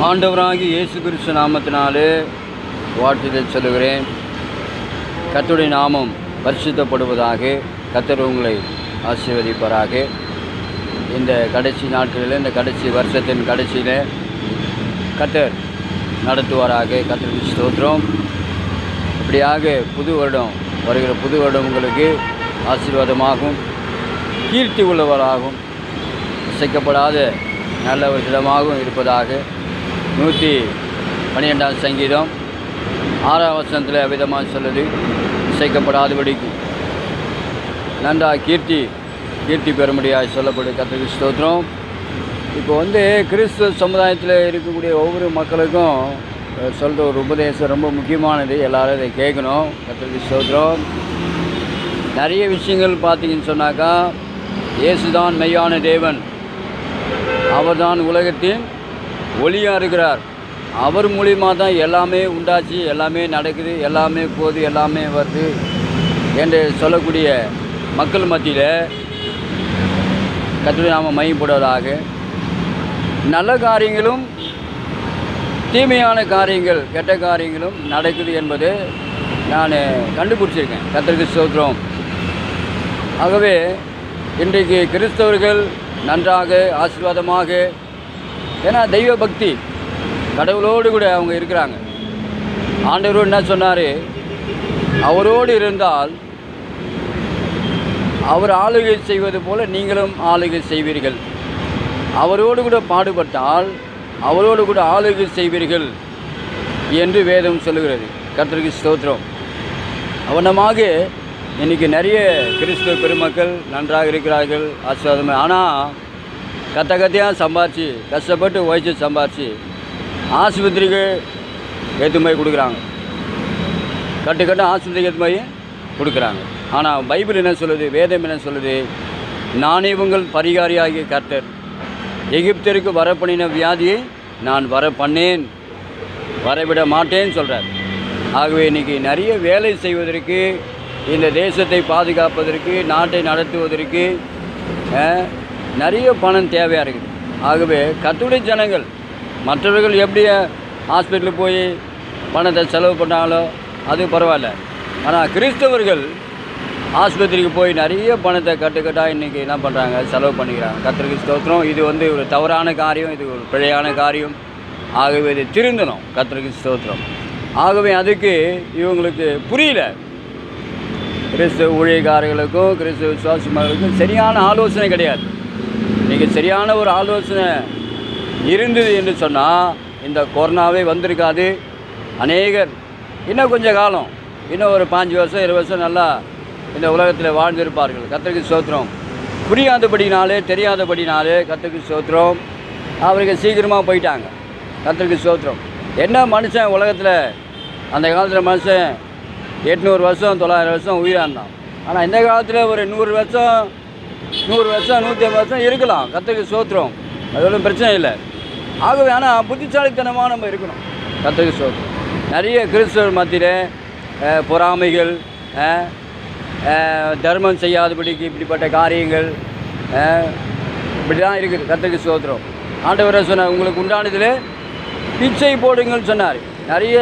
ஆண்டவராகிய இயேசு கிறிஸ்து நாமத்தினாலே வாழ்த்துதல் சொல்லுகிறேன். கர்த்தருடைய நாமம் பரிசுத்தப்படுவதாக. கர்த்தர் உங்களை ஆசீர்வதிப்பாராக. இந்த கடைசி நாட்களில், இந்த கடைசி வருஷத்தின் கடைசியில் கர்த்தர் நடத்துவாராக. கர்த்தருக்கு ஸ்தோத்திரம். இப்படியாக புது வருடம் வருகிற புது வருடம் உங்களுக்கு ஆசீர்வாதமாகும், கீர்த்தி உள்ளவராகும், இசைக்கப்படாத நல்ல ஒரு தினமாகவும் இருப்பதாக. 112 சங்கீதம் 6ஆம் வசனத்தில் அவ்விதமாக சொல்லுது, இசைக்கப்படாதபடிக்கு நன்றாக கீர்த்தி பெறும்படியாக சொல்லப்படும். கர்த்தருக்கு ஸ்தோத்திரம். இப்போ கிறிஸ்துவ சமுதாயத்தில் இருக்கக்கூடிய ஒவ்வொரு மக்களுக்கும் சொல்கிற ஒரு உபதேசம் ரொம்ப முக்கியமானது. எல்லோரும் இதை கேட்கணும். கர்த்தருக்கு ஸ்தோத்திரம். நிறைய விஷயங்கள் பார்த்தீங்கன்னு சொன்னாக்கா, இயேசுதான் மெய்யான தேவன், அவர்தான் உலகத்தின் ஒளியாக இருக்கிறார், அவர் மூலியமாக தான் எல்லாமே உண்டாச்சு, எல்லாமே நடக்குது, எல்லாமே போகுது, எல்லாமே வருது என்று சொல்லக்கூடிய மக்கள் மத்தியில் கர்த்தருடைய நாமம் மகிமைப்படுவதாக. நல்ல காரியங்களும் தீமையான காரியங்கள், கெட்ட காரியங்களும் நடக்குது என்பது நான் கண்டுபிடிச்சிருக்கேன். கர்த்தருக்கு ஸ்தோத்திரம். ஆகவே இன்றைக்கு கிறிஸ்தவர்கள் நன்றாக ஆசீர்வாதமாக, ஏன்னா தெய்வ பக்தி, கடவுளோடு கூட அவங்க இருக்கிறாங்க. ஆண்டவர் என்ன சொன்னார்? அவரோடு இருந்தால் அவர் ஆளுகை செய்வது போல நீங்களும் ஆளுகை செய்வீர்கள். அவரோடு கூட பாடுபட்டால் அவரோடு கூட ஆளுகை செய்வீர்கள் என்று வேதம் சொல்லுகிறது. கர்த்தருக்கு ஸ்தோத்திரம். அவனமாக இன்றைக்கி நிறைய கிறிஸ்துவ பெருமக்கள் நன்றாக இருக்கிறார்கள், ஆசீர்வாதமாக. ஆனால் கத்தையாக சம்பாரித்து, கஷ்டப்பட்டு உழைச்சி சம்பாரித்து ஆஸ்பத்திரிக்கு ஏற்று போய் கொடுக்குறாங்க, கட்டு ஆஸ்பத்திரிக்கு ஏற்று போய் கொடுக்குறாங்க. ஆனால் பைபிள் என்ன சொல்லுது, வேதம் என்ன சொல்லுது? நானே உங்கள் பரிகாரியாகிய கர்த்தர், எகிப்தருக்கு வரப்பண்ணின வியாதியை நான் வரப்பண்ணேன், வரவிட மாட்டேன்னு சொல்கிறார். ஆகவே இன்றைக்கி நிறைய வேலை செய்வதற்கு, இந்த தேசத்தை பாதுகாப்பதற்கு, நாட்டை நடத்துவதற்கு நிறைய பணம் தேவையாக இருக்குது. ஆகவே கர்த்தருடைய ஜனங்கள், மற்றவர்கள் எப்படி ஹாஸ்பிட்டலுக்கு போய் பணத்தை செலவு பண்ணாலோ அது பரவாயில்ல, ஆனால் கிறிஸ்தவர்கள் ஆஸ்பத்திரிக்கு போய் நிறைய பணத்தை கட்டுக்கட்டாக இன்றைக்கி என்ன பண்ணுறாங்க, செலவு பண்ணிக்கிறாங்க. கர்த்தருக்கு ஸ்தோத்திரம். இது ஒரு தவறான காரியம், இது ஒரு பிழையான காரியம். ஆகவே இது திருந்தணும். கர்த்தருக்கு ஸ்தோத்திரம். ஆகவே அதுக்கு இவங்களுக்கு புரியல. கிறிஸ்துவ ஊழியக்காரர்களுக்கும் கிறிஸ்துவ விசுவாசிகளுக்கும் சரியான ஆலோசனை கிடையாது. இன்றைக்கி சரியான ஒரு ஆலோசனை இருந்தது என்று சொன்னால் இந்த கொரோனாவே வந்திருக்காது. அநேகர் இன்னும் கொஞ்சம் காலம், இன்னும் ஒரு 5 வருஷம் 20 வருஷம் நல்லா இந்த உலகத்தில் வாழ்ந்திருப்பார்கள். கர்த்தருக்கு ஸ்தோத்திரம். புரியாதபடினாலே, தெரியாதபடினாலே கர்த்தருக்கு ஸ்தோத்திரம் அவருக்கு சீக்கிரமாக போயிட்டாங்க. கர்த்தருக்கு ஸ்தோத்திரம். என்ன மனுஷன் உலகத்தில் அந்த காலத்தில் மனுஷன் 800 வருஷம் 900 வருஷம் உயிராக இருந்தான். ஆனால் இந்த காலத்தில் ஒரு 100 வருஷம் 150 வருஷம் இருக்கலாம். கர்த்தருக்கு ஸ்தோத்திரம். அது ஒன்றும் பிரச்சனை இல்லை. ஆகவே ஆனால் புத்திசாலித்தனமாக நம்ம இருக்கணும். கர்த்தருக்கு ஸ்தோத்திரம். நிறைய கிறிஸ்தவர் மத்தியில் பொறாமைகள், தர்மம் செய்யாதபடிக்கு இப்படிப்பட்ட காரியங்கள் இப்படி தான் இருக்குது. கர்த்தருக்கு ஸ்தோத்திரம். ஆண்டவரை சொன்னார், உங்களுக்கு உண்டானதில் பிச்சை போடுங்கள்னு சொன்னார். நிறைய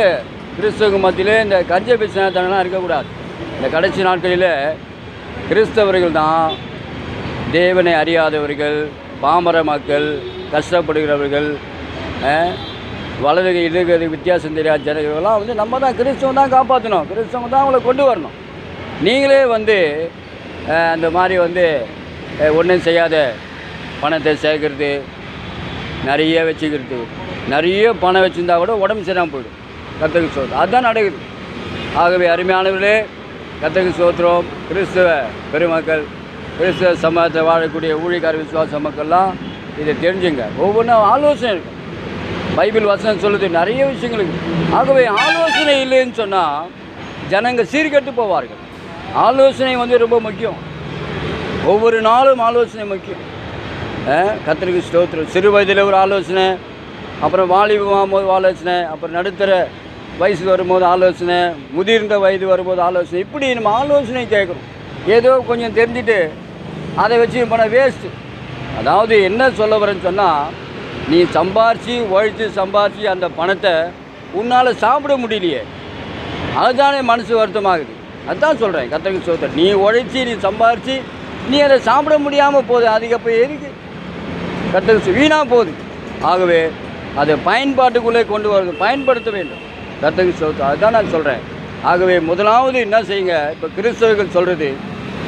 கிறிஸ்தவ மத்தியில் இந்த கஞ்ச பிச்சைத்தனம்லாம் இருக்கக்கூடாது. இந்த கடைசி நாட்களில் கிறிஸ்தவர்கள் தான் தேவனை அறியாதவர்கள், பாமர மக்கள், கஷ்டப்படுகிறவர்கள், வலது இடது வித்தியாசம் தெரியாத ஜனங்கள்லாம் நம்ம தான் கிறிஸ்தவம் தான் காப்பாற்றணும், கிறிஸ்தவம் தான் அவங்கள கொண்டு வரணும். நீங்களே அந்த மாதிரி ஒன்றும் செய்யாத பணத்தை சேர்க்கறது, நிறைய வச்சுக்கிறது, நிறைய பணம் வச்சுருந்தா கூட உடம்பு சரியாக போயிடும். கர்த்தருக்கு ஸ்தோத்திரம். அதுதான் நடக்குது. ஆகவே அருமையானவர்களே, கர்த்தருக்கு ஸ்தோத்திரம். கிறிஸ்துவ பெருமக்கள், கிறிஸ்துவ சமூகத்தை வாழக்கூடிய ஊழியக்கார விசுவாச மக்கள்லாம் இதை தெரிஞ்சுங்க. ஒவ்வொன்றும் ஆலோசனை இருக்கும். பைபிள் வசனம் சொல்லுது நிறைய விஷயங்களுக்கு. ஆகவே ஆலோசனை இல்லைன்னு சொன்னால் ஜனங்கள் சீர்கெட்டு போவார்கள். ஆலோசனை ரொம்ப முக்கியம். ஒவ்வொரு நாளும் ஆலோசனை முக்கியம். கர்த்தருக்கு ஸ்தோத்திரம். சிறு வயதில் ஒரு ஆலோசனை, அப்புறம் வாலிபம் போது ஆலோசனை, அப்புறம் நடுத்தர வயசு வரும்போது ஆலோசனை, முதிர்ந்த வயது வரும்போது ஆலோசனை. இப்படி நம்ம ஆலோசனை கேட்குறோம். ஏதோ கொஞ்சம் தெரிஞ்சுட்டு அதை வச்சு பண்ண வேஸ்ட்டு. அதாவது என்ன சொல்ல வரேன்னு சொன்னால், நீ சம்பாரித்து உழைச்சி சம்பாரித்து அந்த பணத்தை உன்னால் சாப்பிட முடியலையே, அதுதானே மனசு வருத்தமாகுது. அதுதான் சொல்கிறேன். கர்த்தருக்கு ஸ்தோத்திரம். நீ உழைச்சி நீ சம்பாரித்து நீ அதை சாப்பிட முடியாமல் போகுது, அதுக்கப்போ எதுக்கு கர்த்தருக்கு வீணாக போகுது. ஆகவே அதை பயன்பாட்டுக்குள்ளே கொண்டு வருது, பயன்படுத்த வேண்டும். கர்த்தருக்கு ஸ்தோத்திரம். அதுதான் நான் சொல்கிறேன். ஆகவே முதலாவது என்ன செய்யுங்க, இப்போ கிறிஸ்தவர்கள் சொல்கிறது,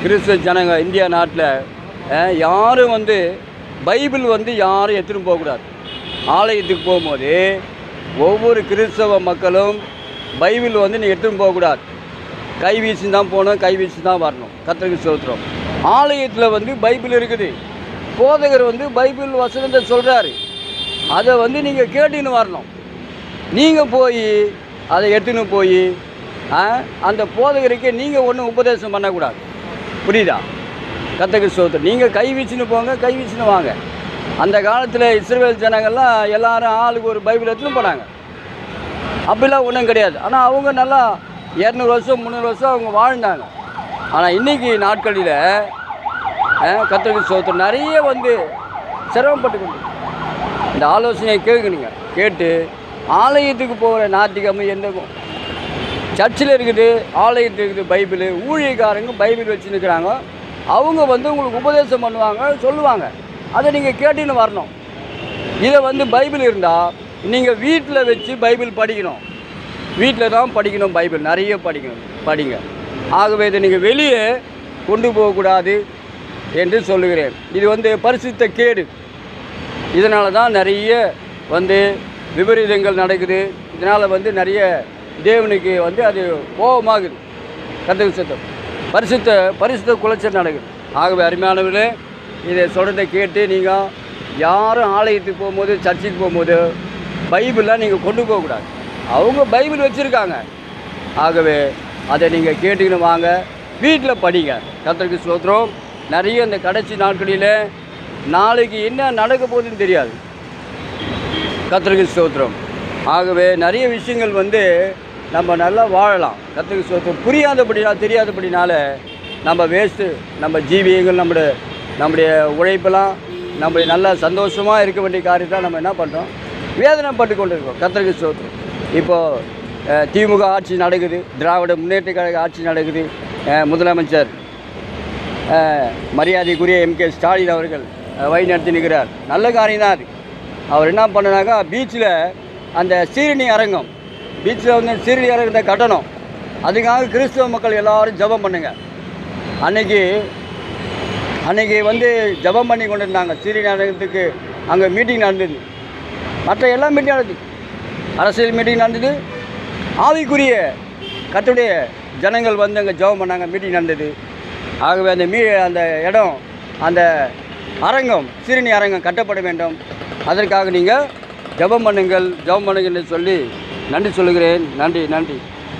கிறிஸ்தவ ஜனங்க இந்தியா நாட்டில் யாரும் பைபிள் யாரும் எடுத்துகிட்டு போகக்கூடாது. ஆலயத்துக்கு போகும்போது ஒவ்வொரு கிறிஸ்தவ மக்களும் பைபிள் நீ எடுத்துகிட்டு போகக்கூடாது. கை வீசி தான் போகணும், கை வீசி தான் வரணும். கர்த்தருக்கு ஸ்தோத்திரம். ஆலயத்தில் பைபிள் இருக்குது, போதகர் பைபிள் வசனத்தை சொல்கிறாரு, அதை நீங்கள் கேட்டுன்னு வரணும். நீங்கள் போய் அதை எடுத்துன்னு போய் அந்த போதகருக்கு நீங்கள் ஒன்றும் உபதேசம் பண்ணக்கூடாது. புரியுதா? கர்த்தருக்கு ஸ்தோத்திரம். நீங்கள் கை வீசின்னு போங்க, கை வீசின்னு வாங்க. அந்த காலத்தில் இஸ்ரவேல் ஜனங்கள்லாம் எல்லாரும் ஆளுக்கு ஒரு பைபிள் எடுத்துன்னு போனாங்க. அப்படிலாம் ஒன்றும் கிடையாது. ஆனால் அவங்க நல்லா 200 வருஷம் 300 வருஷம் அவங்க வாழ்ந்தாங்க. ஆனால் இன்றைக்கி நாட்களில் கர்த்தருக்கு ஸ்தோத்திரம் நிறைய சிரமப்பட்டு கொண்டு இந்த ஆலோசனையை கேட்கணுங்க. கேட்டு ஆலயத்துக்கு போகிற ஞாயிற்றுக்கிழமை எந்தக்கும் சர்ச்சில் இருக்குது, ஆலயத்தில் இருக்குது பைபிள், ஊழியக்காரங்க பைபிள் வச்சுருக்கிறாங்க. அவங்க உங்களுக்கு உபதேசம் பண்ணுவாங்க, சொல்லுவாங்க. அதை நீங்கள் கேட்டுன்னு வரணும். இதை பைபிள் இருந்தால் நீங்கள் வீட்டில் வச்சு பைபிள் படிக்கணும். வீட்டில் தான் படிக்கணும், பைபிள் நிறைய படிங்க. ஆகவே இதை நீங்கள் வெளியே கொண்டு போகக்கூடாது என்று சொல்லுகிறேன். இது பரிசுத்த கேடு. இதனால தான் நிறைய விபரீதங்கள் நடக்குது. இதனால் நிறைய தேவனுக்கு அது கோபமாகுது. கர்த்தருக்கு ஸ்தோத்திரம். பரிசுத்த குலைச்சல் நடக்குது. ஆகவே அருமையானவர்களே, இதை சொல்கிறத கேட்டு நீங்கள் யாரும் ஆலயத்துக்கு போகும்போது சர்ச்சுக்கு போகும்போது பைபிளெலாம் நீங்கள் கொண்டு போகக்கூடாது. அவங்க பைபிள் வச்சுருக்காங்க. ஆகவே அதை நீங்கள் கேட்டுக்கின்னு வாங்க, வீட்டில் படிங்க. கர்த்தருக்கு ஸ்தோத்திரம். நிறைய இந்த கடைசி நாட்களில் நாளைக்கு என்ன நடக்க போகுதுன்னு தெரியாது. கர்த்தருக்கு ஸ்தோத்திரம். ஆகவே நிறைய விஷயங்கள் நம்ம நல்லா வாழலாம். கர்த்தருக்கு ஸ்தோத்திரம். தெரியாதபடினால நம்ம வேஸ்ட்டு, நம்ம ஜீவியங்கள் நம்முடைய உழைப்பெல்லாம் நம்ம நல்லா சந்தோஷமாக இருக்க வேண்டிய காரியத்தை நம்ம என்ன பண்ணுறோம், வேதனைப்பட்டு கொண்டு இருக்கோம். கர்த்தருக்கு ஸ்தோத்திரம். இப்போது திமுக ஆட்சி நடக்குது, திராவிட முன்னேற்ற கழக ஆட்சி நடக்குது. முதலமைச்சர் மரியாதைக்குரிய MK ஸ்டாலின் அவர்கள் வழி நிற்கிறார். நல்ல காரியம் தான் அது. அவர் என்ன பண்ணனாக்கா, பீச்சில் அந்த சீரணி அரங்கம், பீச்சில் சீரணி அரங்கத்தை கட்டணும். அதுக்காக கிறிஸ்தவ மக்கள் எல்லோரும் ஜெபம் பண்ணுங்க. அன்னைக்கு ஜெபம் பண்ணி கொண்டு இருந்தாங்க. சீரணி அரங்கத்துக்கு அங்கே மீட்டிங் நடந்தது. மற்ற எல்லா மீட்டிங் நடந்தது, அரசியல் மீட்டிங் நடந்தது. ஆவிக்குரிய கர்த்தருடைய ஜனங்கள் அங்கே ஜெபம் பண்ணாங்க, மீட்டிங் நடந்தது. ஆகவே அந்த இடம், அந்த அரங்கம், சீரணி அரங்கம் கட்டப்பட வேண்டும். அதற்காக நீங்கள் ஜெபம் பண்ணுங்கள் என்று சொல்லி நன்றி சொல்லுகிறேன். நன்றி.